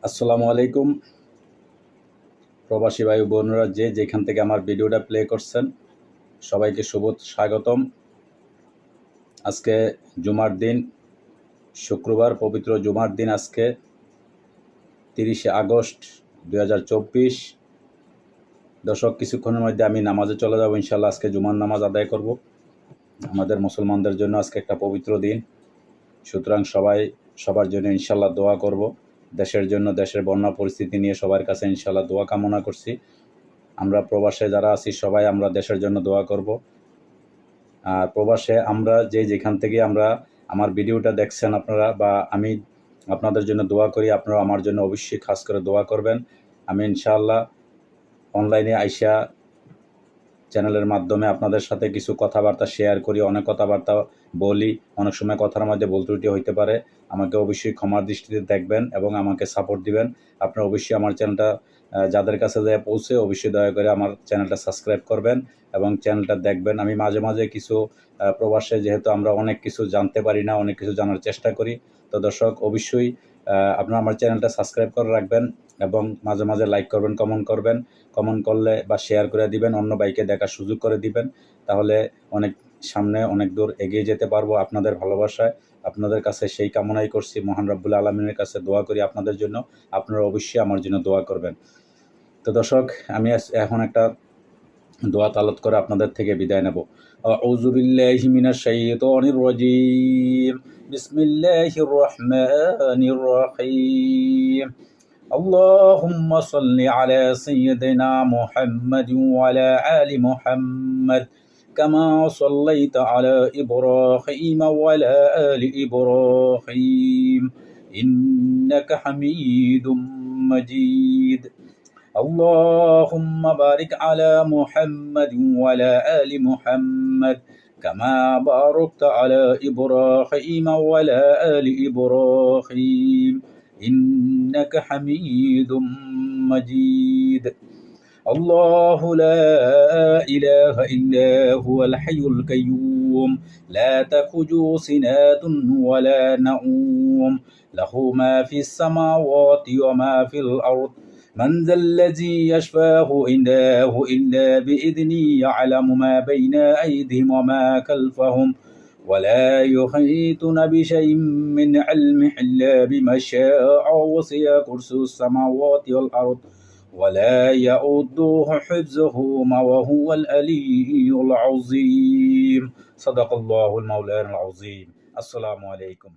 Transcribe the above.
আসসালামু আলাইকুম প্রবাসী ভাই বোনেরা, যেখান থেকে আমার ভিডিওটা প্লে করছেন সবাইকে শুভ স্বাগতম। আজকে জুমার দিন, শুক্রবার, পবিত্র জুমার দিন। আজকে 30শে আগস্ট 2024। দর্শক, কিছুক্ষণের মধ্যে আমি নামাজে চলে যাব ইনশাল্লাহ। আজকে জুমার নামাজ আদায় করব। আমাদের মুসলমানদের জন্য আজকে একটা পবিত্র দিন, সুতরাং সবার জন্য ইনশাল্লাহ দোয়া করব। দেশের জন্য, দেশের বন্যা পরিস্থিতি নিয়ে সবার কাছে ইনশাল্লাহ দোয়া কামনা করছি। আমরা প্রবাসে যারা আছি সবাই আমরা দেশের জন্য দোয়া করব। আর প্রবাসে আমরা যেখান থেকে আমার ভিডিওটা দেখছেন আপনারা, বা আমি আপনাদের জন্য দোয়া করি, আপনারা আমার জন্য অবশ্যই খাস করে দোয়া করবেন। আমি ইনশাআল্লাহ অনলাইনে আইসা চ্যানেলের মাধ্যমে আপনাদের সাথে কিছু কথাবার্তা শেয়ার করি, অনেক কথাবার্তা বলি। অনেক সময় কথার মধ্যে ভুল ত্রুটি হইতে পারে, আমাকে অবশ্যই ক্ষমার দৃষ্টিতে দেখবেন এবং আমাকে সাপোর্ট দিবেন। আপনারা অবশ্যই আমার চ্যানেলটা যাদের কাছে যায় পৌঁছে অবশ্যই দয়া করে আমার চ্যানেলটা সাবস্ক্রাইব করবেন এবং চ্যানেলটা দেখবেন। আমি মাঝে মাঝে কিছু প্রবাসে যেহেতু আমরা অনেক কিছু জানতে পারি না, অনেক কিছু জানার চেষ্টা করি। তো দর্শক, অবশ্যই আপনারা আমার চ্যানেলটা সাবস্ক্রাইব করে রাখবেন এবং মাঝে মাঝে লাইক করবেন, কমেন্ট করলে বা শেয়ার করে দিবেন, অন্য ভাইকে দেখার সুযোগ করে দিবেন। তাহলে অনেক দূর এগিয়ে যেতে পারবো আপনাদের ভালোবাসায়। আপনাদের কাছে সেই কামনাই করছি, মহান রব্বুল আলামিনের কাছে দোয়া করি আপনাদের জন্য। আপনারা অবশ্যই আমার জন্য দোয়া করবেন। তো দর্শক, আমি এখন একটা দোয়া তালাত করে আপনাদের থেকে বিদায় নেব। আউযু বিল্লাহি মিনাশ শাইতানির রাজীম। বিসমিল্লাহির রহমানির রহিম। اللهم صل على سيدنا محمد وعلى آل محمد كما صليت على إبراهيم وعلى آل إبراهيم إنك حميد مجيد. اللهم بارك على محمد وعلى آل محمد كما باركت على إبراهيم وعلى آل إبراهيم إنك حميد مجيد. الله لا إله إلا هو الحي القيوم لا تأخذه سنة ولا نوم له ما في السماوات وما في الأرض من ذا الذي يشفاه عنده إلا بإذنه يعلم ما بين أيديهم وما خلفهم ولا يحيطون بشيء من علمه إلا بما شاء وسع كرسيه السماوات والأرض ولا يؤوده حفظهما وهو العلي العظيم. صدق الله المولى العظيم. السلام عليكم.